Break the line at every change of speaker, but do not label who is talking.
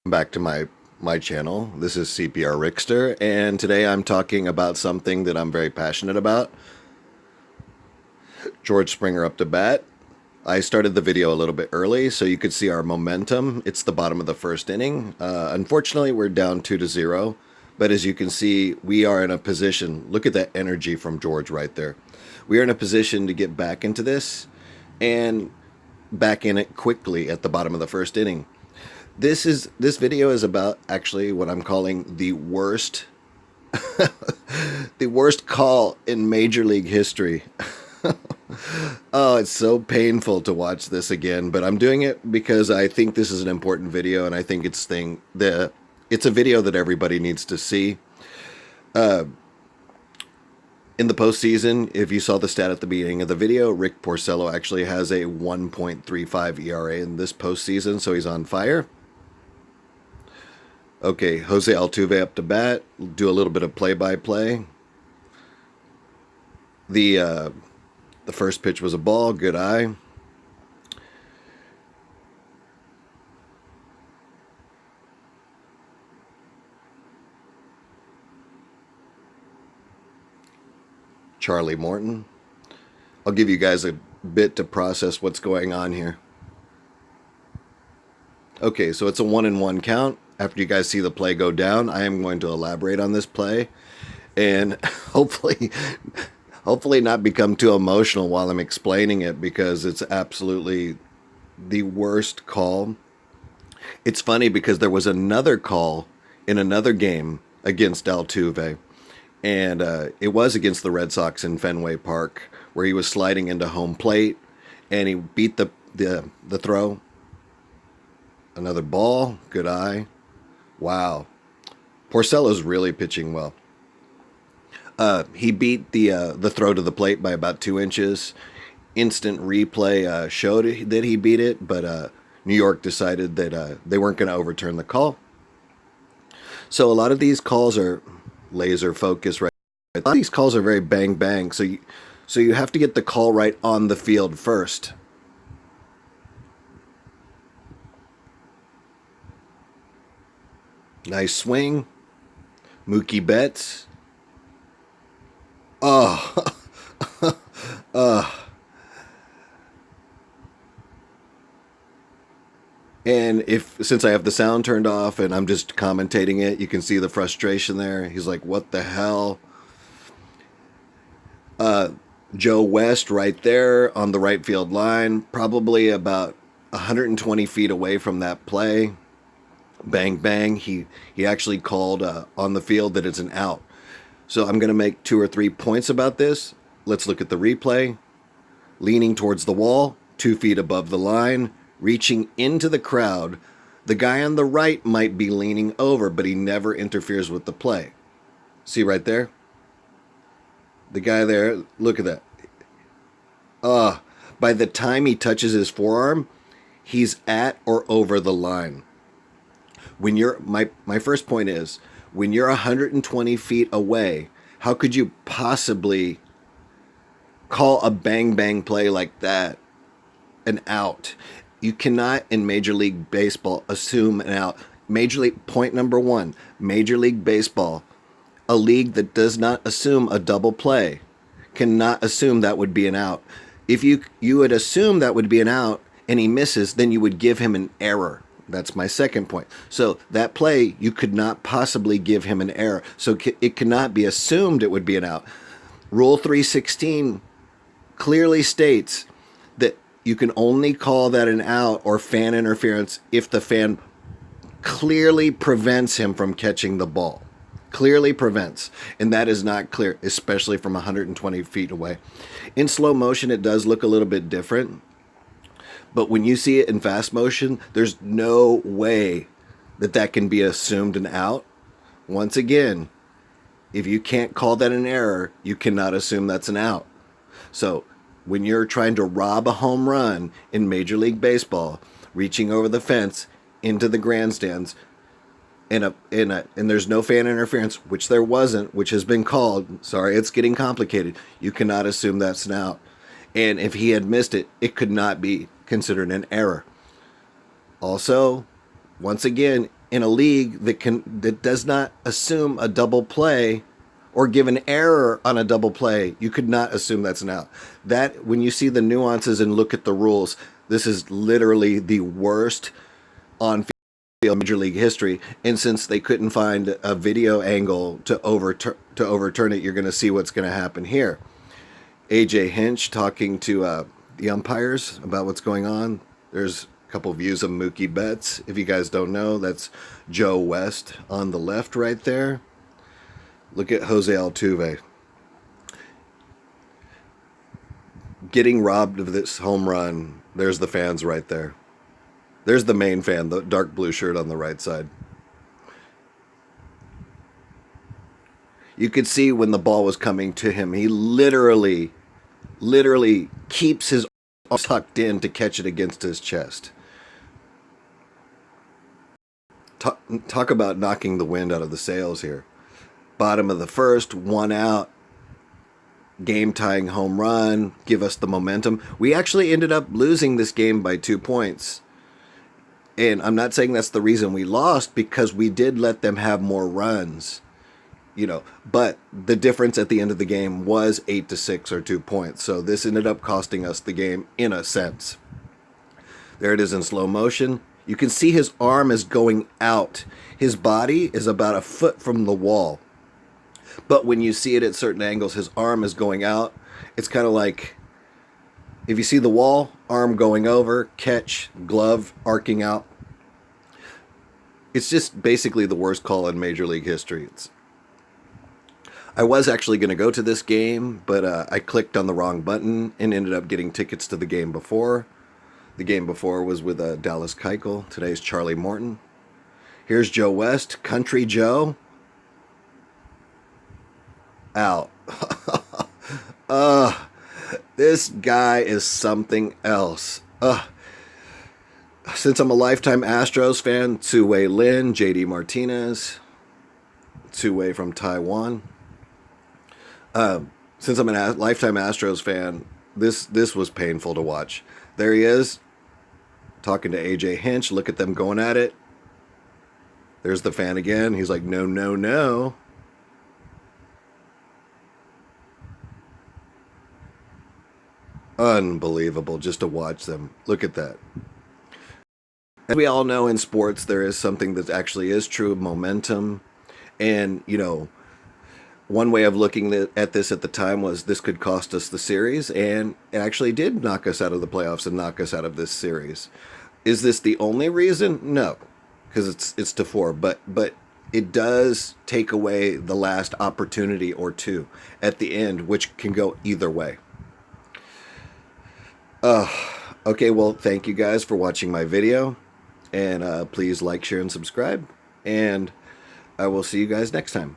Back to my channel. This is CPR Rickster, and today I'm talking about something that I'm very passionate about. George Springer up to bat. I started the video a little bit early so you could see our momentum. It's the bottom of the first inning. Unfortunately, we're down 2-0, but as you can see, we are in a position. Look at that energy from George right there. We are in a position to get back into this and back in it quickly at the bottom of the first inning. This video is about actually what I'm calling the worst the worst call in Major League history. Oh, it's so painful to watch this again, but I'm doing it because I think this is an important video, and I think it's a video that everybody needs to see. In the postseason, if you saw the stat at the beginning of the video, Rick Porcello actually has a 1.35 ERA in this postseason, so he's on fire. Okay, Jose Altuve up to bat. Do a little bit of play-by-play. The first pitch was a ball. Good eye. Charlie Morton. I'll give you guys a bit to process what's going on here. Okay, so it's a 1-1 count. After you guys see the play go down, I am going to elaborate on this play and hopefully not become too emotional while I'm explaining it, because it's absolutely the worst call. It's funny because there was another call in another game against Altuve, and it was against the Red Sox in Fenway Park, where he was sliding into home plate and he beat the throw. Another ball, good eye. Wow. Porcello's really pitching well. He beat the throw to the plate by about 2 inches. Instant replay showed that he beat it, but New York decided that they weren't going to overturn the call. So a lot of these calls are laser focus, right? A lot of these calls are very bang bang. So you have to get the call right on the field first. Nice swing. Mookie Betts. Oh. And since I have the sound turned off and I'm just commentating it, you can see the frustration there. He's like, what the hell? Joe West right there on the right field line, probably about 120 feet away from that play. Bang, bang. He actually called on the field that it's an out. So I'm going to make 2 or 3 points about this. Let's look at the replay. Leaning towards the wall, 2 feet above the line, reaching into the crowd. The guy on the right might be leaning over, but he never interferes with the play. See right there? The guy there, look at that. By the time he touches his forearm, he's at or over the line. When you're my first point is, when you're 120 feet away, how could you possibly call a bang bang play like that an out? You cannot in Major League Baseball assume an out. Point number 1, Major League Baseball, a league that does not assume a double play, cannot assume that would be an out. If you would assume that would be an out and he misses, then you would give him an error. That's my second point. So that play, you could not possibly give him an error. So it cannot be assumed it would be an out. Rule 316 clearly states that you can only call that an out or fan interference if the fan clearly prevents him from catching the ball. Clearly prevents. And that is not clear, especially from 120 feet away. In slow motion, it does look a little bit different. But when you see it in fast motion, there's no way that can be assumed an out. Once again, if you can't call that an error, you cannot assume that's an out. So when you're trying to rob a home run in Major League Baseball, reaching over the fence into the grandstands, and there's no fan interference, which there wasn't, which has been called. Sorry, it's getting complicated. You cannot assume that's an out. And if he had missed it, it could not be considered an error. Also, once again, in a league that does not assume a double play or give an error on a double play, you could not assume that's an out. That, when you see the nuances and look at the rules, this is literally the worst on field Major League history. And since they couldn't find a video angle to overturn it, you're going to see what's going to happen here. AJ Hinch talking to the umpires about what's going on. There's a couple views of Mookie Betts. If you guys don't know, that's Joe West on the left right there. Look at Jose Altuve getting robbed of this home run. There's the fans right there. There's the main fan, the dark blue shirt on the right side. You could see when the ball was coming to him, he literally keeps his arms tucked in to catch it against his chest. Talk about knocking the wind out of the sails here. Bottom of the first, 1 out, game-tying home run, give us the momentum. We actually ended up losing this game by 2 points. And I'm not saying that's the reason we lost, because we did let them have more runs, but the difference at the end of the game was 8-6 or 2 points. So this ended up costing us the game in a sense. There it is in slow motion. You can see his arm is going out. His body is about a foot from the wall. But when you see it at certain angles, his arm is going out. It's kind of like, if you see the wall, arm going over, catch, glove arcing out. It's just basically the worst call in Major League history. I was actually going to go to this game, but I clicked on the wrong button and ended up getting tickets to the game before. The game before was with Dallas Keuchel. Today's Charlie Morton. Here's Joe West, Country Joe. Out. This guy is something else. Since I'm a lifetime Astros fan, Tzu-Wei Lin, JD Martinez, Tzu-Wei from Taiwan. Since I'm a lifetime Astros fan, this was painful to watch. There he is, talking to AJ Hinch. Look at them going at it. There's the fan again. He's like, no, no, no. Unbelievable just to watch them. Look at that. As we all know in sports, there is something that actually is true, momentum. And, one way of looking at this at the time was this could cost us the series, and it actually did knock us out of the playoffs and knock us out of this series. Is this the only reason? No, because it's to 4, but it does take away the last opportunity or two at the end, which can go either way. Okay, well, thank you guys for watching my video, and please like, share, and subscribe, and I will see you guys next time.